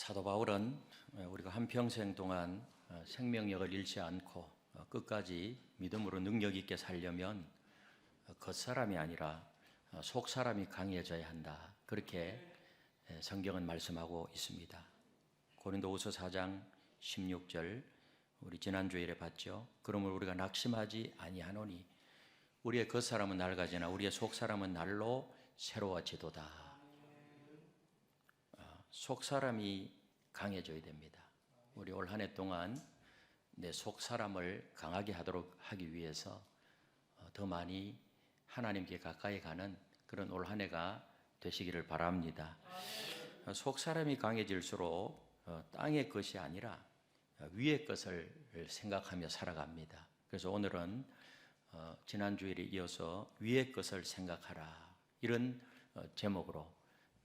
사도 바울은 우리가 한평생 동안 생명력을 잃지 않고 끝까지 믿음으로 능력 있게 살려면 겉사람이 아니라 속사람이 강해져야 한다. 그렇게 성경은 말씀하고 있습니다. 고린도후서 4장 16절 우리 지난주일에 봤죠. 그러므로 우리가 낙심하지 아니하노니 우리의 겉사람은 낡아지나 우리의 속사람은 날로 새로워지도다. 속사람이 강해져야 됩니다. 우리 올 한 해 동안 내 속사람을 강하게 하기 위해서 더 많이 하나님께 가까이 가는 그런 올 한 해가 되시기를 바랍니다. 속사람이 강해질수록 땅의 것이 아니라 위의 것을 생각하며 살아갑니다. 그래서 오늘은 지난 주일에 이어서 위의 것을 생각하라 이런 제목으로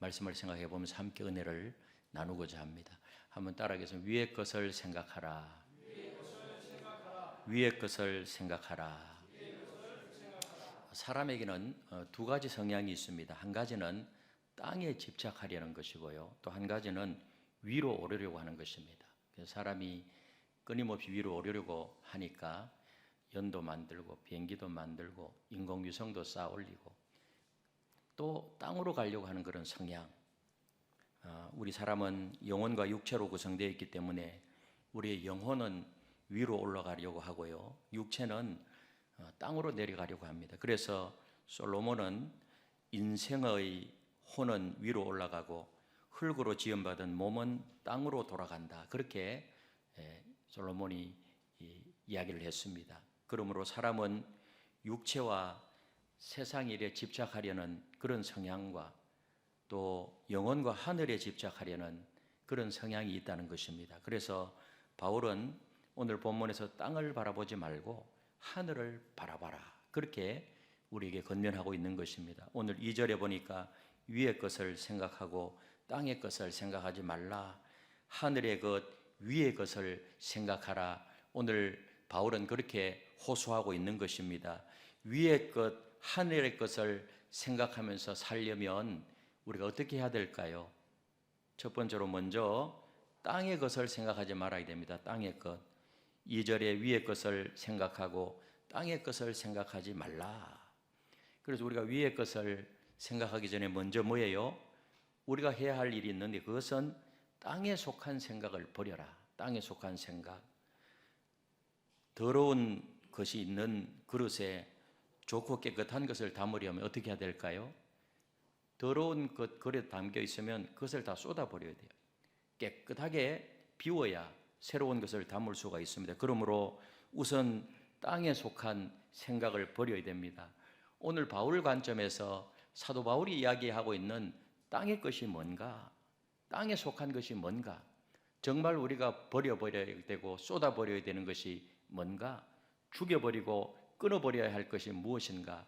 말씀을 생각해 보면서 함께 은혜를 나누고자 합니다. 한번 따라하겠습니다. 위의 것을 생각하라. 위의 것을 생각하라. 사람에게는 두 가지 성향이 있습니다. 한 가지는 땅에 집착하려는 것이고요. 또 한 가지는 위로 오르려고 하는 것입니다. 그래서 사람이 끊임없이 위로 오르려고 하니까 연도 만들고 비행기도 만들고 인공위성도 쌓아 올리고 또 땅으로 가려고 하는 그런 성향. 우리 사람은 영혼과 육체로 구성되어 있기 때문에 우리의 영혼은 위로 올라가려고 하고요. 육체는 땅으로 내려가려고 합니다. 그래서 솔로몬은 인생의 혼은 위로 올라가고 흙으로 지음받은 몸은 땅으로 돌아간다. 그렇게 솔로몬이 이야기를 했습니다. 그러므로 사람은 육체와 세상 일에 집착하려는 그런 성향과 또 영혼과 하늘에 집착하려는 그런 성향이 있다는 것입니다. 그래서 바울은 오늘 본문에서 땅을 바라보지 말고 하늘을 바라봐라. 그렇게 우리에게 권면하고 있는 것입니다. 오늘 2절에 보니까 위의 것을 생각하고 땅의 것을 생각하지 말라. 하늘의 것, 위의 것을 생각하라. 오늘 바울은 그렇게 호소하고 있는 것입니다. 위의 것, 하늘의 것을 생각하면서 살려면 우리가 어떻게 해야 될까요? 첫 번째로 먼저 땅의 것을 생각하지 말아야 됩니다. 땅의 것. 2절에 위의 것을 생각하고 땅의 것을 생각하지 말라. 그래서 우리가 위의 것을 생각하기 전에 먼저 뭐예요? 우리가 해야 할 일이 있는데 그것은 땅에 속한 생각을 버려라. 땅에 속한 생각. 더러운 것이 있는 그릇에 좋고 깨끗한 것을 담으려면 어떻게 해야 될까요? 더러운 것 그릇에 담겨 있으면 그것을 다 쏟아버려야 돼요. 깨끗하게 비워야 새로운 것을 담을 수가 있습니다. 그러므로 우선 땅에 속한 생각을 버려야 됩니다. 오늘 바울 관점에서 사도 바울이 이야기하고 있는 땅의 것이 뭔가? 땅에 속한 것이 뭔가? 정말 우리가 버려버려야 되고 쏟아버려야 되는 것이 뭔가? 죽여버리고 끊어버려야 할 것이 무엇인가?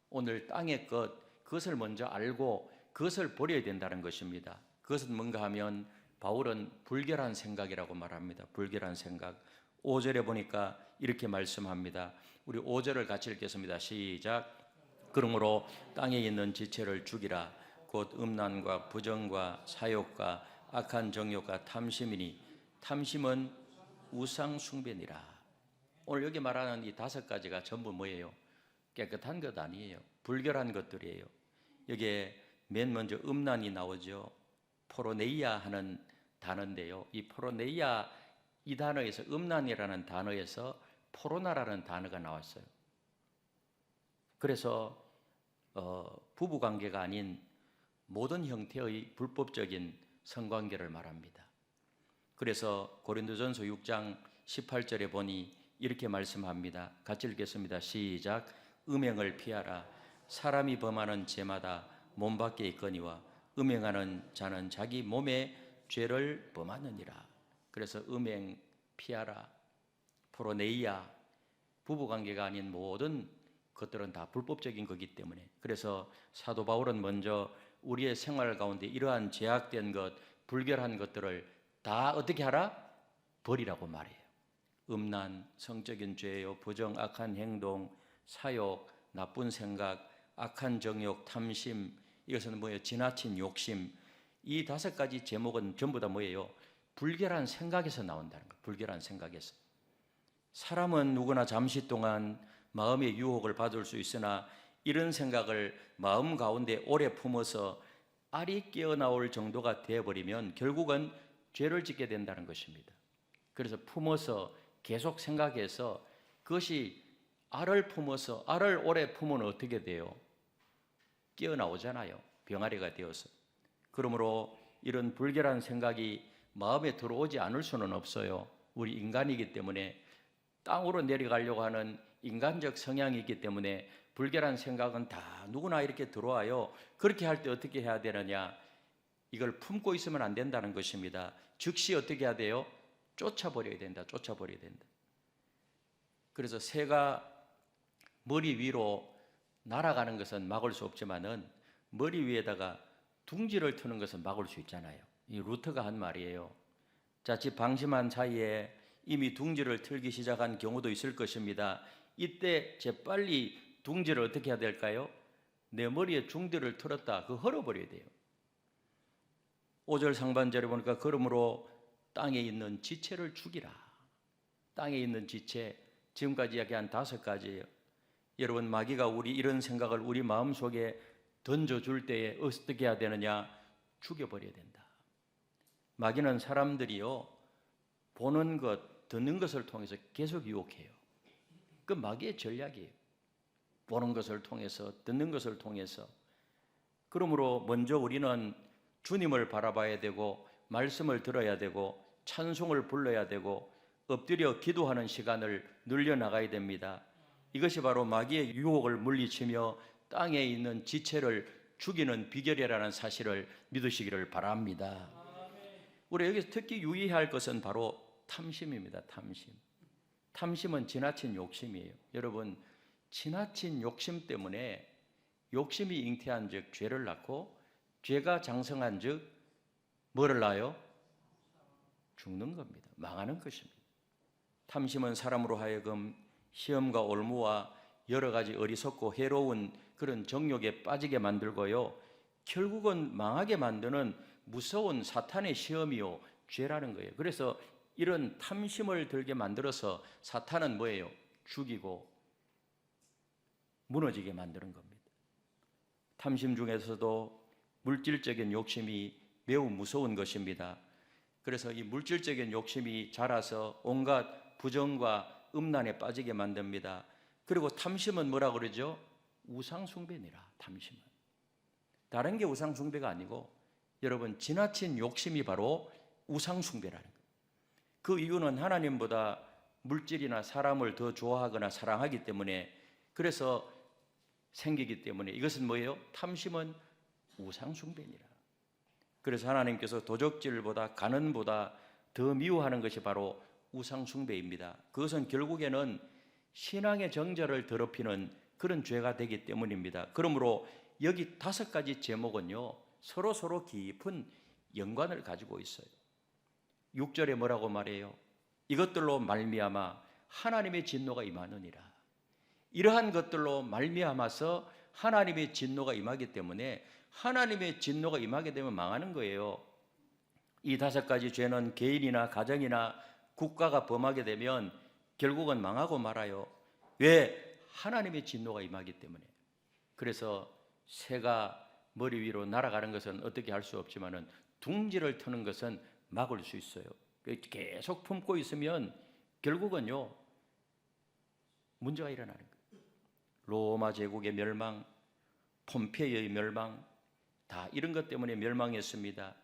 오늘 땅의 것, 그것을 먼저 알고 그것을 버려야 된다는 것입니다. 그것은 뭔가 하면 바울은 불결한 생각이라고 말합니다. 불결한 생각. 5절에 보니까 이렇게 말씀합니다. 우리 5절을 같이 읽겠습니다. 시작. 그러므로 땅에 있는 지체를 죽이라. 곧 음란과 부정과 사욕과 악한 정욕과 탐심이니 탐심은 우상 숭배니라. 오늘 여기 말하는 이 5가지가 전부 뭐예요? 깨끗한 것 아니에요. 불결한 것들이에요. 여기에 맨 먼저 음란이 나오죠. 포로네이아 하는 단어인데요. 이 포로네이아 이 단어에서 음란이라는 단어에서 포로나라는 단어가 나왔어요. 그래서 부부관계가 아닌 모든 형태의 불법적인 성관계를 말합니다. 그래서 고린도전서 6장 18절에 보니 이렇게 말씀합니다. 같이 읽겠습니다. 시작. 음행을 피하라. 사람이 범하는 죄마다 몸 밖에 있거니와 음행하는 자는 자기 몸에 죄를 범하느니라. 그래서 음행 피하라. 포로네이아 부부관계가 아닌 모든 것들은 다 불법적인 거기 때문에 그래서 사도 바울은 먼저 우리의 생활 가운데 이러한 제약된 것, 불결한 것들을 다 어떻게 하라? 버리라고 말해요. 음란, 성적인 죄요, 부정, 악한 행동, 사욕, 나쁜 생각, 악한 정욕, 탐심, 이것은 뭐예요? 지나친 욕심, 이 5가지 제목은 전부 다 뭐예요? 불결한 생각에서 나온다는 거예요. 불결한 생각에서. 사람은 누구나 잠시 동안 마음의 유혹을 받을 수 있으나 이런 생각을 마음 가운데 오래 품어서 알이 깨어나올 정도가 되어버리면 결국은 죄를 짓게 된다는 것입니다. 그래서 품어서 계속 생각해서 그것이 알을 품어서 알을 오래 품으면 어떻게 돼요? 깨어나오잖아요. 병아리가 되어서. 그러므로 이런 불결한 생각이 마음에 들어오지 않을 수는 없어요. 우리 인간이기 때문에 땅으로 내려가려고 하는 인간적 성향이 있기 때문에 불결한 생각은 다 누구나 이렇게 들어와요. 그렇게 할 때 어떻게 해야 되느냐? 이걸 품고 있으면 안 된다는 것입니다. 즉시 어떻게 해야 돼요? 쫓아버려야 된다. 쫓아버려야 된다. 그래서 새가 머리 위로 날아가는 것은 막을 수 없지만은 머리 위에다가 둥지를 트는 것은 막을 수 있잖아요. 이 루터가 한 말이에요. 자칫 방심한 사이에 이미 둥지를 틀기 시작한 경우도 있을 것입니다. 이때 재빨리 둥지를 어떻게 해야 될까요? 내 머리에 중지를 틀었다. 그거 헐어버려야 돼요. 5절 상반절에 보니까 그러므로 땅에 있는 지체를 죽이라. 땅에 있는 지체, 지금까지 이야기한 5가지예요. 여러분, 마귀가 우리 이런 생각을 우리 마음속에 던져줄 때에 어떻게 해야 되느냐? 죽여버려야 된다. 마귀는 사람들이요, 보는 것, 듣는 것을 통해서 계속 유혹해요. 그 마귀의 전략이에요. 보는 것을 통해서, 듣는 것을 통해서. 그러므로 먼저 우리는 주님을 바라봐야 되고 말씀을 들어야 되고 찬송을 불러야 되고 엎드려 기도하는 시간을 늘려나가야 됩니다. 이것이 바로 마귀의 유혹을 물리치며 땅에 있는 지체를 죽이는 비결이라는 사실을 믿으시기를 바랍니다. 우리 여기서 특히 유의할 것은 바로 탐심입니다. 탐심. 탐심은 지나친 욕심이에요. 여러분, 지나친 욕심 때문에 욕심이 잉태한 즉 죄를 낳고 죄가 장성한 즉 뭐를 낳아요? 죽는 겁니다. 망하는 것입니다. 탐심은 사람으로 하여금 시험과 올무와 여러 가지 어리석고 해로운 그런 정욕에 빠지게 만들고요. 결국은 망하게 만드는 무서운 사탄의 시험이요, 죄라는 거예요. 그래서 이런 탐심을 들게 만들어서 사탄은 뭐예요? 죽이고 무너지게 만드는 겁니다. 탐심 중에서도 물질적인 욕심이 매우 무서운 것입니다. 그래서 이 물질적인 욕심이 자라서 온갖 부정과 음란에 빠지게 만듭니다. 그리고 탐심은 뭐라 그러죠? 우상숭배니라. 탐심은 다른 게 우상숭배가 아니고 여러분, 지나친 욕심이 바로 우상숭배라는 거예요. 그 이유는 하나님보다 물질이나 사람을 더 좋아하거나 사랑하기 때문에, 그래서 생기기 때문에 이것은 뭐예요? 탐심은 우상숭배니라. 그래서 하나님께서 도적질보다 가는보다 더 미워하는 것이 바로 우상숭배입니다. 그것은 결국에는 신앙의 정절을 더럽히는 그런 죄가 되기 때문입니다. 그러므로 여기 5가지 제목은요, 서로 깊은 연관을 가지고 있어요. 6절에 뭐라고 말해요? 이것들로 말미암아 하나님의 진노가 임하느니라. 이러한 것들로 말미암아서 하나님의 진노가 임하기 때문에 하나님의 진노가 임하게 되면 망하는 거예요. 이 5가지 죄는 개인이나 가정이나 국가가 범하게 되면 결국은 망하고 말아요. 왜? 하나님의 진노가 임하기 때문에. 그래서 새가 머리 위로 날아가는 것은 어떻게 할 수 없지만은 둥지를 트는 것은 막을 수 있어요. 계속 품고 있으면 결국은요, 문제가 일어나는 거예요. 로마 제국의 멸망, 폼페이의 멸망, 다 이런 것 때문에 멸망했습니다.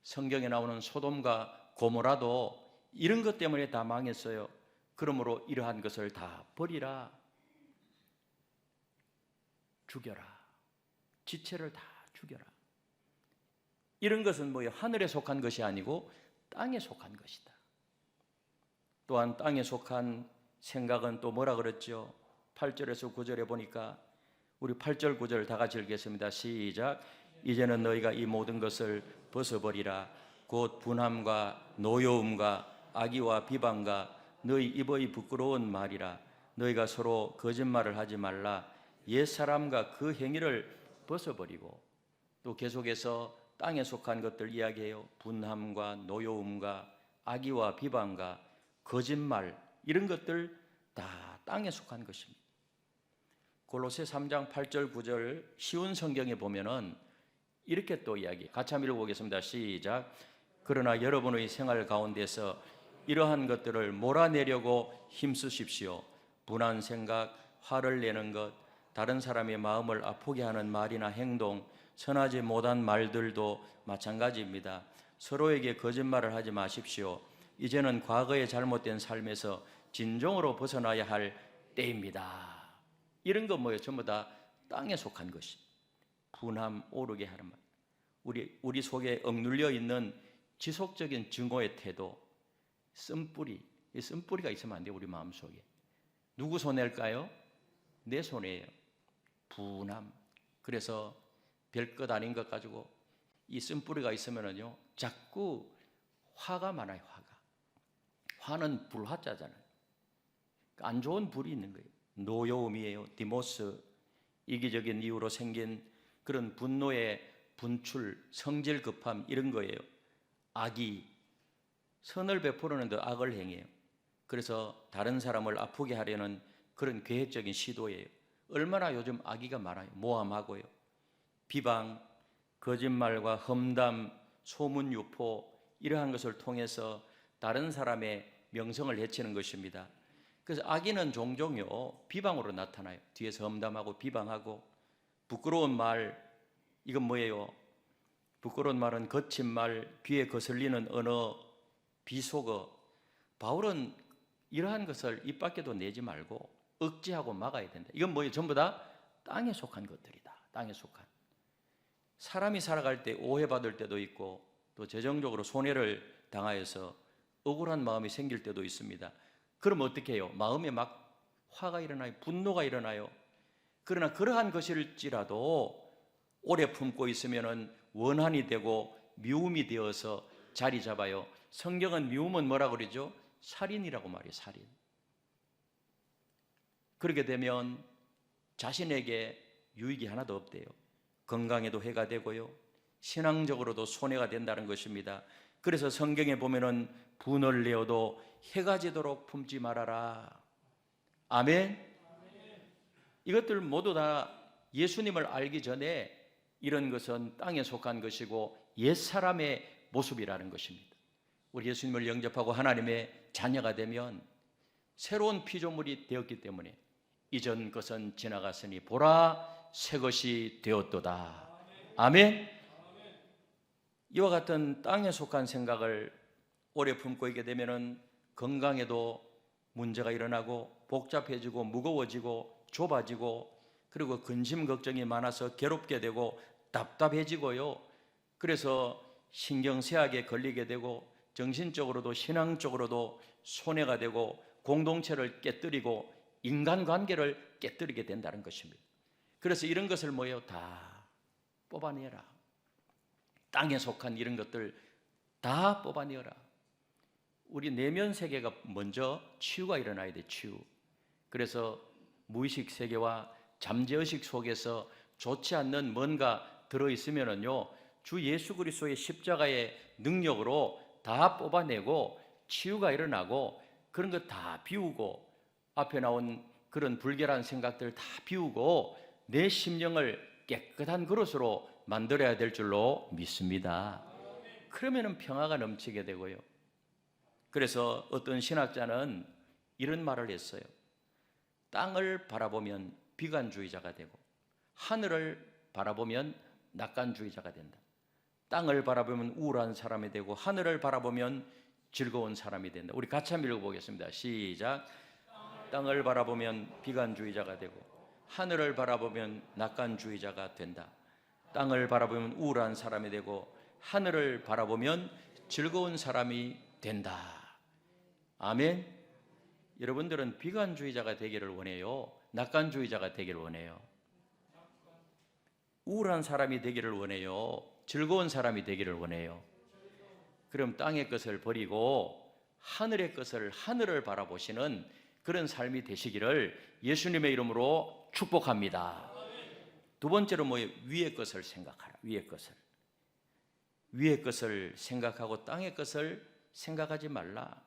성경에 나오는 소돔과 고모라도 이런 것 때문에 다 망했어요. 그러므로 이러한 것을 다 버리라. 죽여라. 지체를 다 죽여라. 이런 것은 뭐예요? 하늘에 속한 것이 아니고 땅에 속한 것이다. 또한 땅에 속한 생각은 또 뭐라 그랬죠? 8절에서 9절에 보니까 우리 8절 9절 다 같이 읽겠습니다. 시작. 이제는 너희가 이 모든 것을 벗어버리라. 곧 분함과 노여움과 악의와 비방과 너희 입의 부끄러운 말이라. 너희가 서로 거짓말을 하지 말라. 옛사람과 그 행위를 벗어버리고, 또 계속해서 땅에 속한 것들 이야기해요. 분함과 노여움과 악의와 비방과 거짓말, 이런 것들 다 땅에 속한 것입니다. 골로새 3장 8절 9절 쉬운 성경에 보면은 이렇게 또 이야기, 같이 한번 읽어보겠습니다. 시작. 그러나 여러분의 생활 가운데서 이러한 것들을 몰아내려고 힘쓰십시오. 분한 생각, 화를 내는 것, 다른 사람의 마음을 아프게 하는 말이나 행동, 선하지 못한 말들도 마찬가지입니다. 서로에게 거짓말을 하지 마십시오. 이제는 과거의 잘못된 삶에서 진정으로 벗어나야 할 때입니다. 이런 거 뭐예요? 전부 다 땅에 속한 것이. 분함, 오르게 하는 말. 우리 속에 억눌려 있는 지속적인 증오의 태도, 쓴뿌리. 이 쓴뿌리가 있으면 안 돼요, 우리 마음속에. 누구 손해일까요? 내 손해예요. 분함. 그래서 별것 아닌 것 가지고 이 쓴뿌리가 있으면은요, 자꾸 화가 많아요, 화가. 화는 불화자잖아요. 안 좋은 불이 있는 거예요. 노여움이에요. 디모스. 이기적인 이유로 생긴 그런 분노의 분출, 성질 급함, 이런 거예요. 악이. 선을 베푸려는데 악을 행해요. 그래서 다른 사람을 아프게 하려는 그런 계획적인 시도예요. 얼마나 요즘 악의가 많아요. 모함하고요. 비방, 거짓말과 험담, 소문 유포, 이러한 것을 통해서 다른 사람의 명성을 해치는 것입니다. 그래서 악의는 종종요, 비방으로 나타나요. 뒤에서 험담하고 비방하고. 부끄러운 말, 이건 뭐예요? 부끄러운 말은 거친 말, 귀에 거슬리는 언어, 비속어. 바울은 이러한 것을 입 밖에도 내지 말고 억제하고 막아야 된다. 이건 뭐예요? 전부 다 땅에 속한 것들이다. 땅에 속한. 사람이 살아갈 때 오해받을 때도 있고 또 재정적으로 손해를 당하여서 억울한 마음이 생길 때도 있습니다. 그럼 어떻게 해요? 마음에 막 화가 일어나요. 분노가 일어나요. 그러나 그러한 것일지라도 오래 품고 있으면 원한이 되고 미움이 되어서 자리 잡아요. 성경은 미움은 뭐라고 그러죠? 살인이라고 말해요. 살인. 그렇게 되면 자신에게 유익이 하나도 없대요. 건강에도 해가 되고요, 신앙적으로도 손해가 된다는 것입니다. 그래서 성경에 보면은 분을 내어도 해가 지도록 품지 말아라. 아멘. 이것들 모두 다 예수님을 알기 전에 이런 것은 땅에 속한 것이고 옛사람의 모습이라는 것입니다. 우리 예수님을 영접하고 하나님의 자녀가 되면 새로운 피조물이 되었기 때문에 이전 것은 지나갔으니 보라 새 것이 되었도다. 아멘. 이와 같은 땅에 속한 생각을 오래 품고 있게 되면은 건강에도 문제가 일어나고 복잡해지고 무거워지고 좁아지고 그리고 근심 걱정이 많아서 괴롭게 되고 답답해지고요. 그래서 신경쇠약에 걸리게 되고 정신적으로도 신앙적으로도 손해가 되고 공동체를 깨뜨리고 인간관계를 깨뜨리게 된다는 것입니다. 그래서 이런 것을 뭐예요? 다 뽑아내라. 땅에 속한 이런 것들 다 뽑아내라. 우리 내면 세계가 먼저 치유가 일어나야 돼. 치유. 그래서 무의식 세계와 잠재의식 속에서 좋지 않는 뭔가 들어있으면은요, 주 예수 그리스도의 십자가의 능력으로 다 뽑아내고 치유가 일어나고 그런 거 다 비우고 앞에 나온 그런 불결한 생각들 다 비우고 내 심령을 깨끗한 그릇으로 만들어야 될 줄로 믿습니다. 그러면은 평화가 넘치게 되고요. 그래서 어떤 신학자는 이런 말을 했어요. 땅을 바라보면 비관주의자가 되고 하늘을 바라보면 낙관주의자가 된다. 땅을 바라보면 우울한 사람이 되고 하늘을 바라보면 즐거운 사람이 된다. 우리 같이 한번 읽어보겠습니다. 시작. 땅을 바라보면 비관주의자가 되고 하늘을 바라보면 낙관주의자가 된다. 땅을 바라보면 우울한 사람이 되고 하늘을 바라보면 즐거운 사람이 된다. 아멘. 여러분들은 비관주의자가 되기를 원해요? 낙관주의자가 되기를 원해요? 우울한 사람이 되기를 원해요? 즐거운 사람이 되기를 원해요? 그럼 땅의 것을 버리고 하늘의 것을, 하늘을 바라보시는 그런 삶이 되시기를 예수님의 이름으로 축복합니다. 두 번째로 뭐예요? 위의 것을 생각하라. 위의 것을. 위의 것을 생각하고 땅의 것을 생각하지 말라.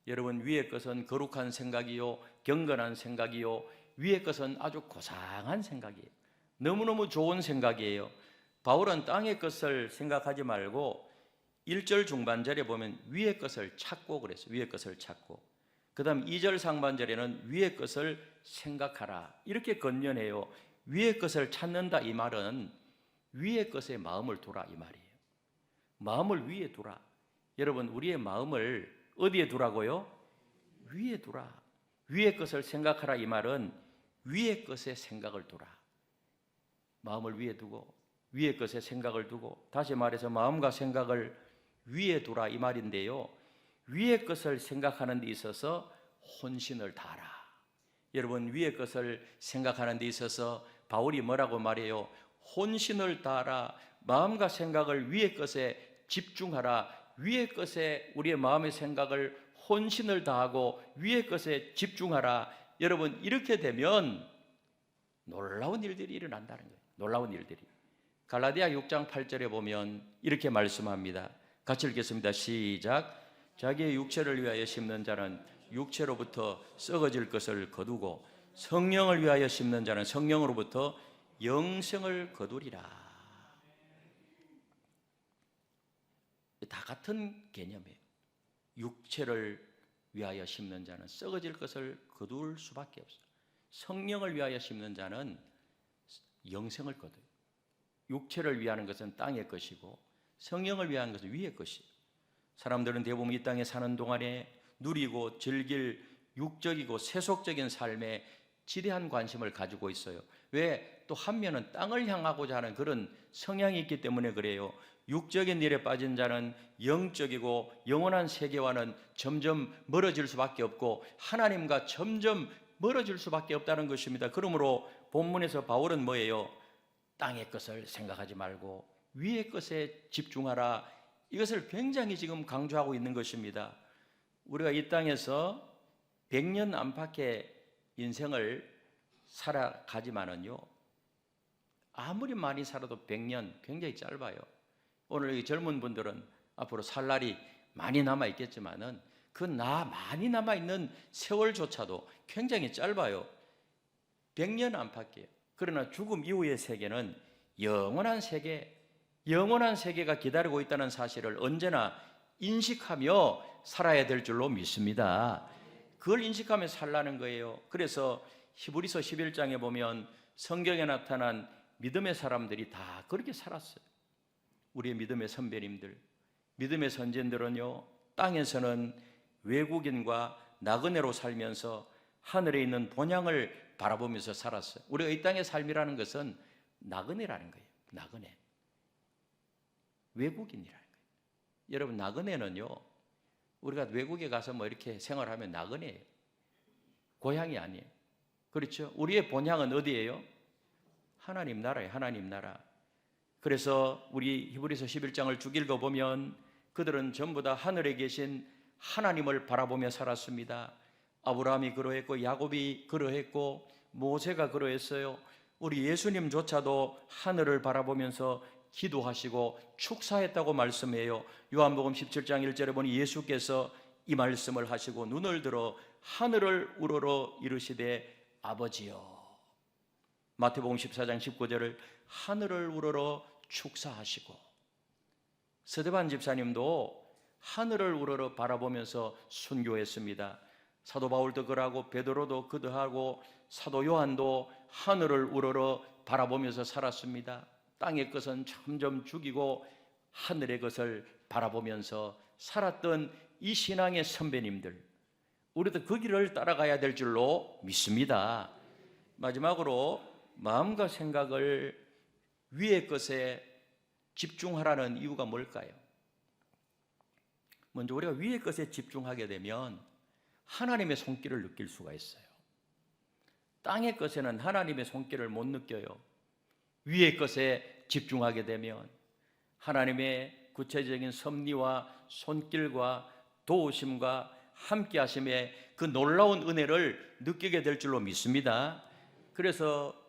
여러분, 위의 것은 거룩한 생각이요, 경건한 생각이요, 위의 것은 아주 고상한 생각이에요. 너무너무 좋은 생각이에요. 바울은 땅의 것을 생각하지 말고 1절 중반절에 보면 위의 것을 찾고 그랬어요. 위의 것을 찾고. 그 다음 2절 상반절에는 위의 것을 생각하라 이렇게 건면해요. 위의 것을 찾는다 이 말은 위의 것에 마음을 두라 이 말이에요. 마음을 위에 두라. 여러분, 우리의 마음을 어디에 두라고요? 위에 두라. 위의 것을 생각하라 이 말은 위의 것에 생각을 두라. 마음을 위에 두고 위의 것에 생각을 두고, 다시 말해서 마음과 생각을 위에 두라 이 말인데요, 위의 것을 생각하는 데 있어서 혼신을 다하라. 여러분, 위의 것을 생각하는 데 있어서 바울이 뭐라고 말해요? 혼신을 다하라. 마음과 생각을 위의 것에 집중하라. 위의 것에 우리의 마음의 생각을 혼신을 다하고 위의 것에 집중하라. 여러분, 이렇게 되면 놀라운 일들이 일어난다는 거예요. 놀라운 일들이. 갈라디아 6장 8절에 보면 이렇게 말씀합니다. 같이 읽겠습니다. 시작. 자기의 육체를 위하여 심는 자는 육체로부터 썩어질 것을 거두고 성령을 위하여 심는 자는 성령으로부터 영생을 거두리라. 다 같은 개념이에요. 육체를 위하여 심는 자는 썩어질 것을 거둘 수밖에 없어요. 성령을 위하여 심는 자는 영생을 거둬요. 육체를 위하는 것은 땅의 것이고 성령을 위한 것은 위의 것이에요. 사람들은 대부분 이 땅에 사는 동안에 누리고 즐길 육적이고 세속적인 삶에 지대한 관심을 가지고 있어요. 왜? 또 한면은 땅을 향하고자 하는 그런 성향이 있기 때문에 그래요. 육적인 일에 빠진 자는 영적이고 영원한 세계와는 점점 멀어질 수밖에 없고 하나님과 점점 멀어질 수밖에 없다는 것입니다. 그러므로 본문에서 바울은 뭐예요? 땅의 것을 생각하지 말고 위의 것에 집중하라. 이것을 굉장히 지금 강조하고 있는 것입니다. 우리가 이 땅에서 100년 안팎의 인생을 살아가지만은요, 아무리 많이 살아도 100년 굉장히 짧아요. 오늘 이 젊은 분들은 앞으로 살 날이 많이 남아 있겠지만은 그 많이 남아 있는 세월조차도 굉장히 짧아요. 100년 안팎이에요. 그러나 죽음 이후의 세계는 영원한 세계, 영원한 세계가 기다리고 있다는 사실을 언제나 인식하며 살아야 될 줄로 믿습니다. 그걸 인식하며 살라는 거예요. 그래서 히브리서 11장에 보면 성경에 나타난 믿음의 사람들이 다 그렇게 살았어요. 우리의 믿음의 선배님들, 믿음의 선진들은요, 땅에서는 외국인과 나그네로 살면서 하늘에 있는 본향을 바라보면서 살았어요. 우리가 이 땅의 삶이라는 것은 나그네라는 거예요. 나그네, 외국인이라는 거예요. 여러분, 나그네는요, 우리가 외국에 가서 뭐 이렇게 생활하면 나그네예요. 고향이 아니에요. 그렇죠? 우리의 본향은 어디예요? 하나님 나라예요. 하나님 나라. 그래서 우리 히브리서 11장을 쭉 읽어보면 그들은 전부 다 하늘에 계신 하나님을 바라보며 살았습니다. 아브라함이 그러했고 야곱이 그러했고 모세가 그러했어요. 우리 예수님조차도 하늘을 바라보면서 기도하시고 축사했다고 말씀해요. 요한복음 17장 1절에 보니 예수께서 이 말씀을 하시고 눈을 들어 하늘을 우러러 이르시되 아버지여. 마태복음 14장 19절을 하늘을 우러러 축사하시고, 서대반 집사님도 하늘을 우러러 바라보면서 순교했습니다. 사도 바울도 그러고 베드로도 그러하고 사도 요한도 하늘을 우러러 바라보면서 살았습니다. 땅의 것은 점점 죽이고 하늘의 것을 바라보면서 살았던 이 신앙의 선배님들, 우리도 그 길을 따라가야 될 줄로 믿습니다. 마지막으로 마음과 생각을 위의 것에 집중하라는 이유가 뭘까요? 먼저 우리가 위의 것에 집중하게 되면 하나님의 손길을 느낄 수가 있어요. 땅의 것에는 하나님의 손길을 못 느껴요. 위의 것에 집중하게 되면 하나님의 구체적인 섭리와 손길과 도우심과 함께 하심의 그 놀라운 은혜를 느끼게 될 줄로 믿습니다. 그래서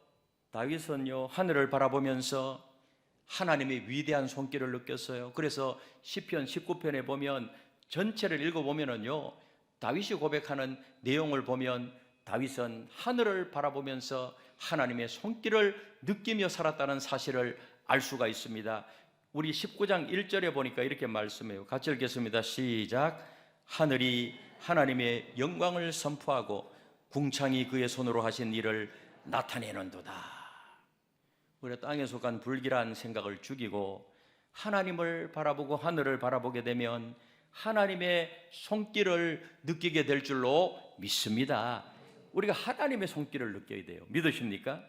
다윗은요, 하늘을 바라보면서 하나님의 위대한 손길을 느꼈어요. 그래서 시편 19편에 보면 전체를 읽어보면은요, 다윗이 고백하는 내용을 보면 다윗은 하늘을 바라보면서 하나님의 손길을 느끼며 살았다는 사실을 알 수가 있습니다. 우리 19장 1절에 보니까 이렇게 말씀해요. 같이 읽겠습니다. 시작. 하늘이 하나님의 영광을 선포하고 궁창이 그의 손으로 하신 일을 나타내는도다. 우리가 땅에 속한 불길한 생각을 죽이고 하나님을 바라보고 하늘을 바라보게 되면 하나님의 손길을 느끼게 될 줄로 믿습니다. 우리가 하나님의 손길을 느껴야 돼요. 믿으십니까?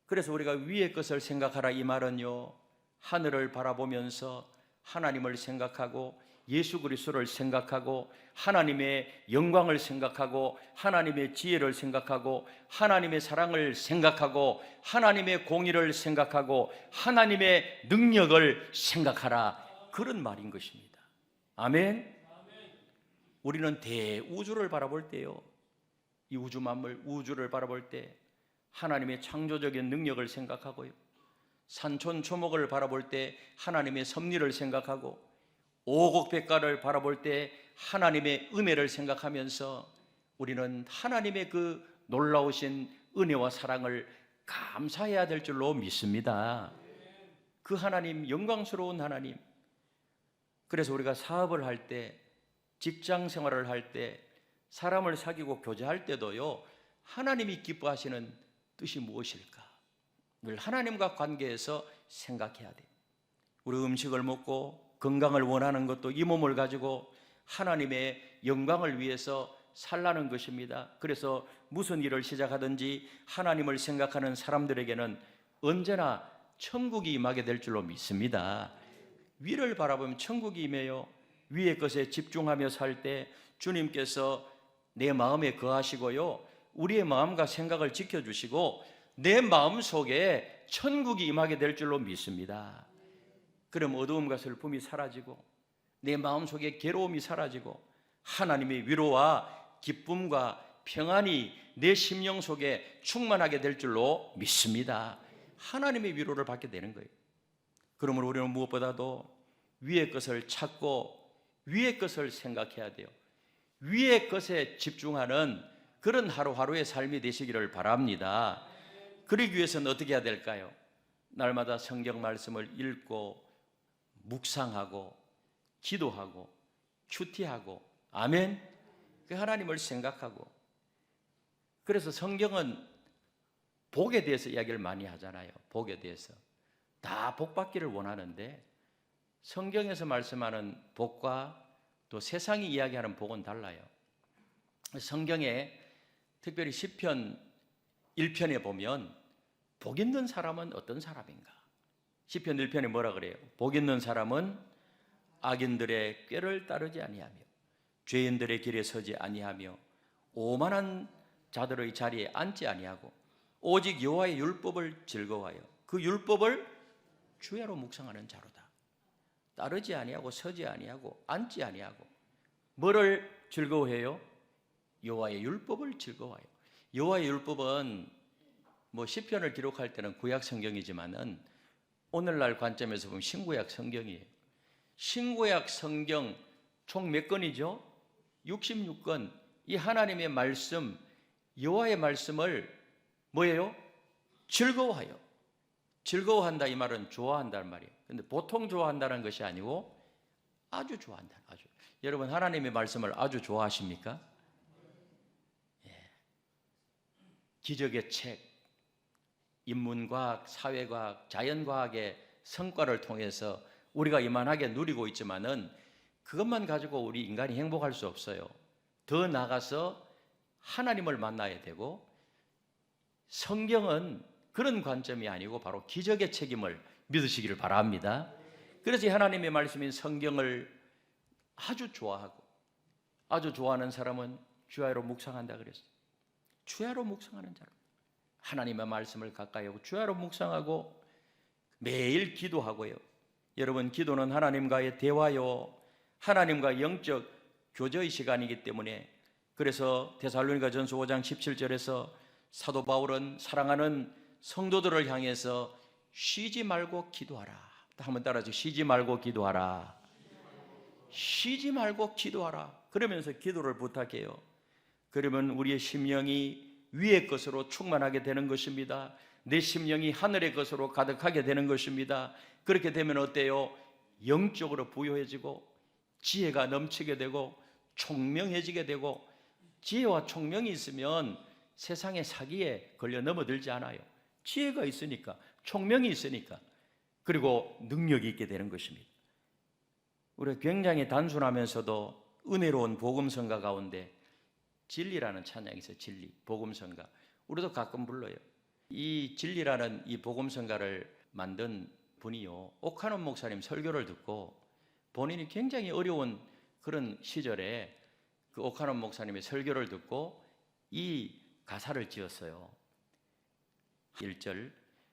그래서 우리가 위의 것을 생각하라 이 말은요, 하늘을 바라보면서 하나님을 생각하고 예수 그리스도를 생각하고 하나님의 영광을 생각하고 하나님의 지혜를 생각하고 하나님의 사랑을 생각하고 하나님의 공의를 생각하고 하나님의 능력을 생각하라, 그런 말인 것입니다. 아멘. 우리는 대우주를 바라볼 때요, 이 우주 만물 우주를 바라볼 때 하나님의 창조적인 능력을 생각하고요, 산천 초목을 바라볼 때 하나님의 섭리를 생각하고 오곡백과를 바라볼 때 하나님의 은혜를 생각하면서 우리는 하나님의 그 놀라우신 은혜와 사랑을 감사해야 될 줄로 믿습니다. 그 하나님, 영광스러운 하나님. 그래서 우리가 사업을 할 때, 직장 생활을 할 때, 사람을 사귀고 교제할 때도요, 하나님이 기뻐하시는 뜻이 무엇일까? 늘 하나님과 관계에서 생각해야 돼요. 우리 음식을 먹고 건강을 원하는 것도 이 몸을 가지고 하나님의 영광을 위해서 살라는 것입니다. 그래서 무슨 일을 시작하든지 하나님을 생각하는 사람들에게는 언제나 천국이 임하게 될 줄로 믿습니다. 위를 바라보면 천국이 임해요. 위의 것에 집중하며 살 때 주님께서 내 마음에 거하시고요, 우리의 마음과 생각을 지켜주시고 내 마음 속에 천국이 임하게 될 줄로 믿습니다. 그럼 어두움과 슬픔이 사라지고 내 마음속에 괴로움이 사라지고 하나님의 위로와 기쁨과 평안이 내 심령 속에 충만하게 될 줄로 믿습니다. 하나님의 위로를 받게 되는 거예요. 그러므로 우리는 무엇보다도 위의 것을 찾고 위의 것을 생각해야 돼요. 위의 것에 집중하는 그런 하루하루의 삶이 되시기를 바랍니다. 그러기 위해서는 어떻게 해야 될까요? 날마다 성경 말씀을 읽고 묵상하고 기도하고 큐티하고, 아멘. 그 하나님을 생각하고. 그래서 성경은 복에 대해서 이야기를 많이 하잖아요. 복에 대해서 다 복 받기를 원하는데 성경에서 말씀하는 복과 또 세상이 이야기하는 복은 달라요. 성경에 특별히 시편 1편에 보면 복 있는 사람은 어떤 사람인가? 시편 1편에 뭐라 그래요? 복 있는 사람은 악인들의 꾀를 따르지 아니하며 죄인들의 길에 서지 아니하며 오만한 자들의 자리에 앉지 아니하고 오직 여호와의 율법을 즐거워하여 그 율법을 주야로 묵상하는 자로다. 따르지 아니하고 서지 아니하고 앉지 아니하고 뭐를 즐거워해요? 여호와의 율법을 즐거워해요. 여호와의 율법은 시편을 기록할 때는 구약 성경이지만은 오늘날 관점에서 보면 신구약 성경이에요. 신구약 성경 총 몇 권이죠? 66권. 이 하나님의 말씀, 여호와의 말씀을 뭐예요? 즐거워하여. 즐거워한다 이 말은 좋아한다는 말이에요. 근데 보통 좋아한다는 것이 아니고 아주 좋아한다. 아주. 여러분 하나님의 말씀을 아주 좋아하십니까? 예. 기적의 책, 인문과학, 사회과학, 자연과학의 성과를 통해서 우리가 이만하게 누리고 있지만은 그것만 가지고 우리 인간이 행복할 수 없어요. 더 나아가서 하나님을 만나야 되고, 성경은 그런 관점이 아니고 바로 기적의 책임을 믿으시기를 바랍니다. 그래서 하나님의 말씀인 성경을 아주 좋아하고, 아주 좋아하는 사람은 주야로 묵상한다 그랬어요. 주야로 묵상하는 자로 하나님의 말씀을 가까이 하고 주야로 묵상하고 매일 기도하고요. 여러분 기도는 하나님과의 대화요, 하나님과 영적 교제의 시간이기 때문에, 그래서 데살로니가전서 5장 17절에서 사도 바울은 사랑하는 성도들을 향해서 쉬지 말고 기도하라. 한번 따라서 쉬지 말고 기도하라. 쉬지 말고 기도하라. 그러면서 기도를 부탁해요. 그러면 우리의 심령이 위의 것으로 충만하게 되는 것입니다. 내 심령이 하늘의 것으로 가득하게 되는 것입니다. 그렇게 되면 어때요? 영적으로 부유해지고 지혜가 넘치게 되고 총명해지게 되고, 지혜와 총명이 있으면 세상의 사기에 걸려 넘어들지 않아요. 지혜가 있으니까, 총명이 있으니까, 그리고 능력이 있게 되는 것입니다. 우리가 굉장히 단순하면서도 은혜로운 복음성가 가운데 진리라는 찬양이 있어요. 진리, 복음성가. 우리도 가끔 불러요. 이 진리라는 이 복음성가를 만든 분이요, 옥하논 목사님 설교를 듣고 본인이 굉장히 어려운 그런 시절에 그 옥하논 목사님의 설교를 듣고 이 가사를 지었어요. 1절,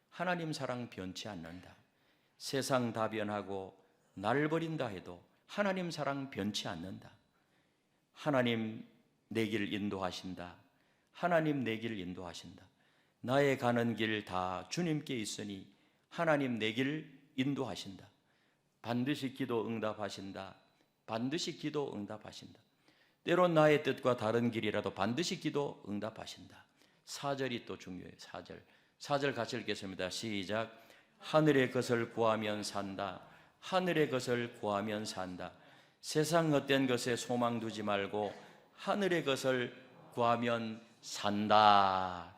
하나님 사랑 변치 않는다. 세상 다 변하고 날 버린다 해도 하나님 사랑 변치 않는다. 하나님 내 길 인도하신다. 하나님 내 길 인도하신다. 나의 가는 길 다 주님께 있으니 하나님 내 길 인도하신다. 반드시 기도 응답하신다. 반드시 기도 응답하신다. 때론 나의 뜻과 다른 길이라도 반드시 기도 응답하신다. 4절이 또 중요해요. 4절 같이 읽겠습니다. 시작. 하늘의 것을 구하면 산다. 하늘의 것을 구하면 산다. 세상 헛된 것에 소망 두지 말고 하늘의 것을 구하면 산다.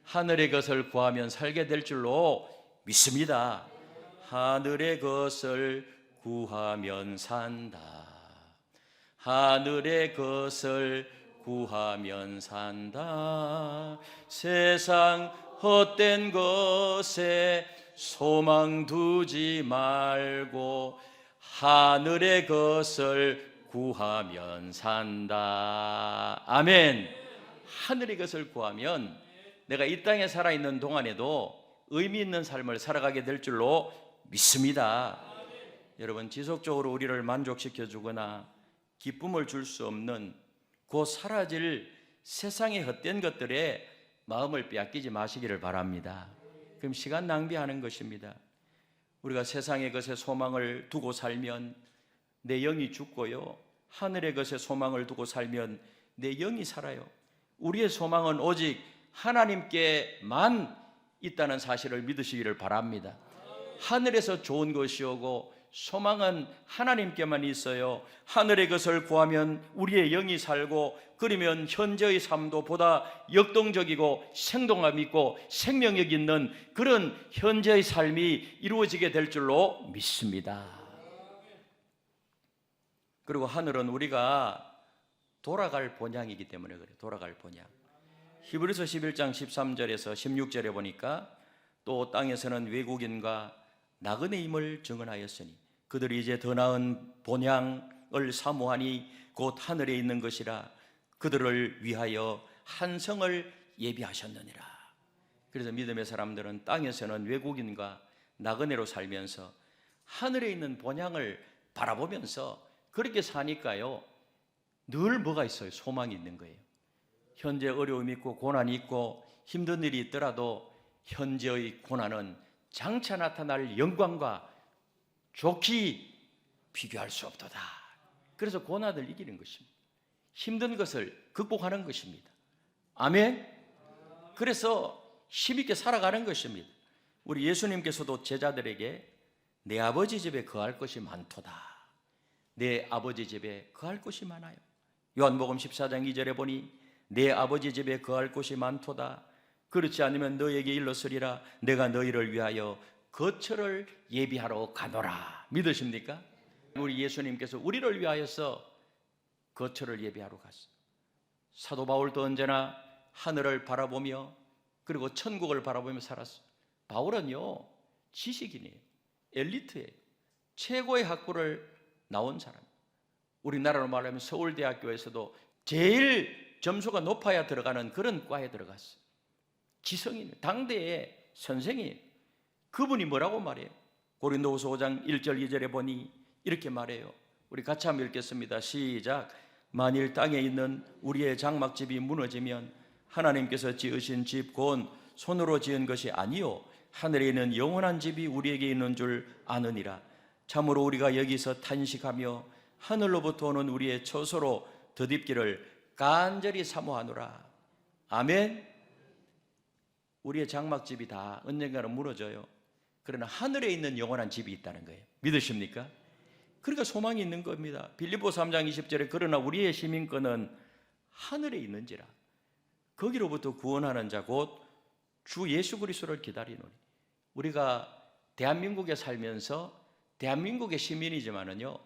하늘의 것을 구하면 살게 될 줄로 믿습니다. 하늘의 것을 구하면 산다. 하늘의 것을 구하면 산다. 세상 헛된 것에 소망 두지 말고 하늘의 것을 구하면 산다. 아멘. 하늘의 것을 구하면 내가 이 땅에 살아있는 동안에도 의미 있는 삶을 살아가게 될 줄로 믿습니다. 여러분, 지속적으로 우리를 만족시켜 주거나 기쁨을 줄 수 없는 곧 사라질 세상의 헛된 것들에 마음을 빼앗기지 마시기를 바랍니다. 그럼 시간 낭비하는 것입니다. 우리가 세상의 것에 소망을 두고 살면 내 영이 죽고요, 하늘의 것에 소망을 두고 살면 내 영이 살아요. 우리의 소망은 오직 하나님께만 있다는 사실을 믿으시기를 바랍니다. 하늘에서 좋은 것이 오고 소망은 하나님께만 있어요. 하늘의 것을 구하면 우리의 영이 살고, 그러면 현재의 삶도 보다 역동적이고 생동감 있고 생명력 있는 그런 현재의 삶이 이루어지게 될 줄로 믿습니다. 그리고 하늘은 우리가 돌아갈 본향이기 때문에 그래요. 돌아갈 본향. 히브리서 11장 13절에서 16절에 보니까 또 땅에서는 외국인과 나그네임을 증언하였으니 그들이 이제 더 나은 본향을 사모하니 곧 하늘에 있는 것이라 그들을 위하여 한 성을 예비하셨느니라. 그래서 믿음의 사람들은 땅에서는 외국인과 나그네로 살면서 하늘에 있는 본향을 바라보면서 그렇게 사니까요, 늘 뭐가 있어요? 소망이 있는 거예요. 현재 어려움이 있고 고난이 있고 힘든 일이 있더라도 현재의 고난은 장차 나타날 영광과 좋게 비교할 수 없도다. 그래서 고난을 이기는 것입니다. 힘든 것을 극복하는 것입니다. 아멘. 그래서 힘있게 살아가는 것입니다. 우리 예수님께서도 제자들에게 내 아버지 집에 거할 것이 많도다. 내 아버지 집에 거할 것이 많아요. 요한복음 14장 2절에 보니 내 아버지 집에 거할 곳이 많도다. 그렇지 않으면 너에게 일렀으리라. 내가 너희를 위하여 거처를 예비하러 가노라. 믿으십니까? 우리 예수님께서 우리를 위하여서 거처를 예비하러 갔어요. 사도 바울도 언제나 하늘을 바라보며 그리고 천국을 바라보며 살았어요. 바울은요, 지식인이에요. 엘리트예요. 최고의 학부를 나온 사람. 우리나라로 말하면 서울대학교에서도 제일 점수가 높아야 들어가는 그런 과에 들어갔어요. 지성인, 당대의 선생이에요. 그분이 뭐라고 말해요? 고린도후서 5장 1절 2절에 보니 이렇게 말해요. 우리 같이 한번 읽겠습니다. 시작. 만일 땅에 있는 우리의 장막집이 무너지면 하나님께서 지으신 집 곧 손으로 지은 것이 아니요 하늘에 있는 영원한 집이 우리에게 있는 줄 아느니라. 참으로 우리가 여기서 탄식하며 하늘로부터 오는 우리의 처소로 덧입기를 간절히 사모하노라. 아멘. 우리의 장막집이 다 언젠가는 무너져요. 그러나 하늘에 있는 영원한 집이 있다는 거예요. 믿으십니까? 그러니까 소망이 있는 겁니다. 빌립보서 3장 20절에 그러나 우리의 시민권은 하늘에 있는지라. 거기로부터 구원하는 자 곧 주 예수 그리스도를 기다리노니. 우리가 대한민국에 살면서 대한민국의 시민이지만은요,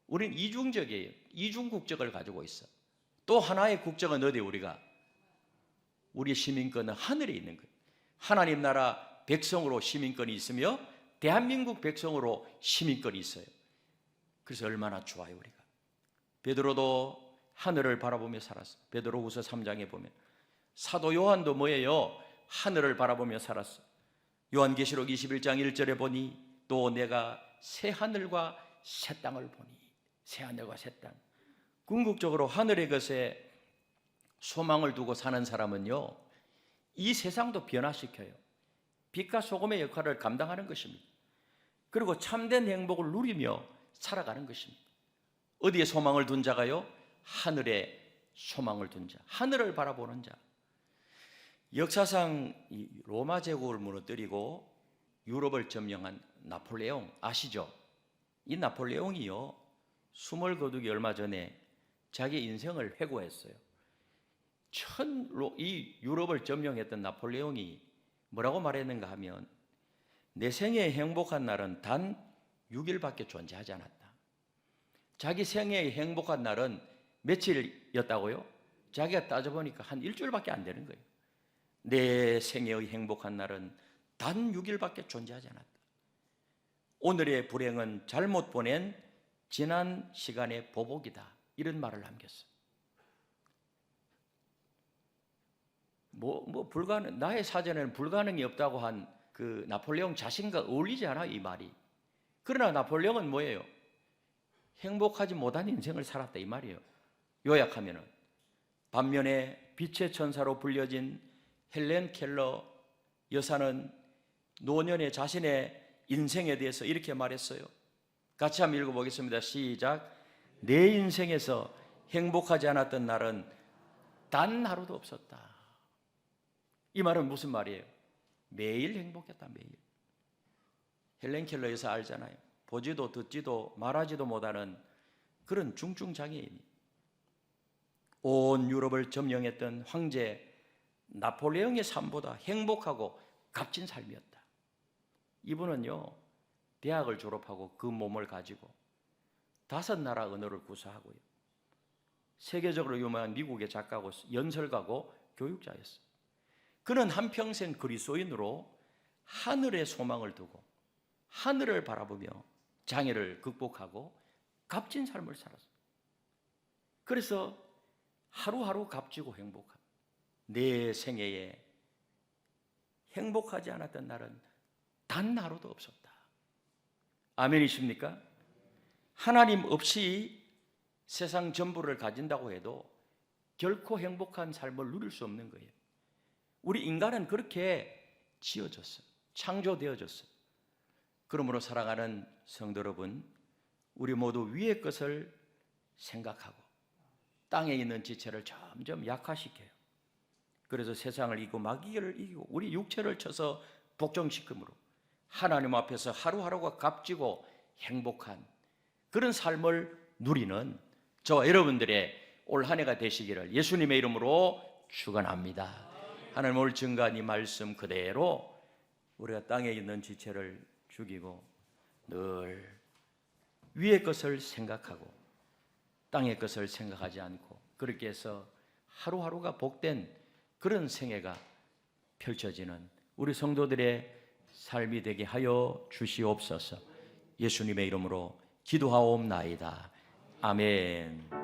우리는 이중적이에요. 이중 국적을 가지고 있어. 또 하나의 국적은 어디? 우리의 시민권은 하늘에 있는 거예요. 하나님 나라 백성으로 시민권이 있으며 대한민국 백성으로 시민권이 있어요. 그래서 얼마나 좋아요. 우리가 베드로도 하늘을 바라보며 살았어. 베드로후서 3장에 보면 사도 요한도 뭐예요? 하늘을 바라보며 살았어. 요한계시록 21장 1절에 보니 또 내가 새 하늘과 새 땅을 보니. 새 하늘과 새 땅. 궁극적으로 하늘의 것에 소망을 두고 사는 사람은요, 이 세상도 변화시켜요. 빛과 소금의 역할을 감당하는 것입니다. 그리고 참된 행복을 누리며 살아가는 것입니다. 어디에 소망을 둔 자가요? 하늘에 소망을 둔 자, 하늘을 바라보는 자. 역사상 로마 제국을 무너뜨리고 유럽을 점령한 나폴레옹 아시죠? 이 나폴레옹이요, 숨을 거두기 얼마 전에 자기 인생을 회고했어요. 이 유럽을 점령했던 나폴레옹이 뭐라고 말했는가 하면 내 생애의 행복한 날은 단 6일밖에 존재하지 않았다. 자기 생애의 행복한 날은 며칠이었다고요? 자기가 따져보니까 한 일주일밖에 안 되는 거예요. 내 생애의 행복한 날은 단 6일밖에 존재하지 않았다. 오늘의 불행은 잘못 보낸 지난 시간의 보복이다. 이런 말을 남겼어. 나의 사전에는 불가능이 없다고 한 그 나폴레옹 자신과 어울리지 않아, 이 말이. 그러나 나폴레옹은 뭐예요? 행복하지 못한 인생을 살았다, 이 말이에요. 요약하면은. 반면에 빛의 천사로 불려진 헬렌 켈러 여사는 노년에 자신의 인생에 대해서 이렇게 말했어요. 같이 한번 읽어보겠습니다. 시작. 내 인생에서 행복하지 않았던 날은 단 하루도 없었다. 이 말은 무슨 말이에요? 매일 행복했다, 매일. 헬렌 켈러 여사 알잖아요. 보지도 듣지도 말하지도 못하는 그런 중증장애인이 온 유럽을 점령했던 황제 나폴레옹의 삶보다 행복하고 값진 삶이었다. 이분은요, 대학을 졸업하고 그 몸을 가지고 5나라 언어를 구사하고요, 세계적으로 유명한 미국의 작가고 연설가고 교육자였어요. 그는 한평생 그리스도인으로 하늘에 소망을 두고 하늘을 바라보며 장애를 극복하고 값진 삶을 살았어요. 그래서 하루하루 값지고 행복한, 내 생애에 행복하지 않았던 날은 단 하루도 없었다. 아멘이십니까? 하나님 없이 세상 전부를 가진다고 해도 결코 행복한 삶을 누릴 수 없는 거예요. 우리 인간은 그렇게 지어졌어요. 창조되어졌어요. 그러므로 살아가는 성도 여러분, 우리 모두 위의 것을 생각하고 땅에 있는 지체를 점점 약화시켜요. 그래서 세상을 이기고 마귀를 이기고 우리 육체를 쳐서 복종시킴으로 하나님 앞에서 하루하루가 값지고 행복한 그런 삶을 누리는 저와 여러분들의 올 한 해가 되시기를 예수님의 이름으로 축원합니다. 하나님, 오늘 증거한 이 말씀 그대로 우리가 땅에 있는 지체를 죽이고 늘 위의 것을 생각하고 땅의 것을 생각하지 않고 그렇게 해서 하루하루가 복된 그런 생애가 펼쳐지는 우리 성도들의 삶이 되게 하여 주시옵소서. 예수님의 이름으로 기도하옵나이다. 아멘.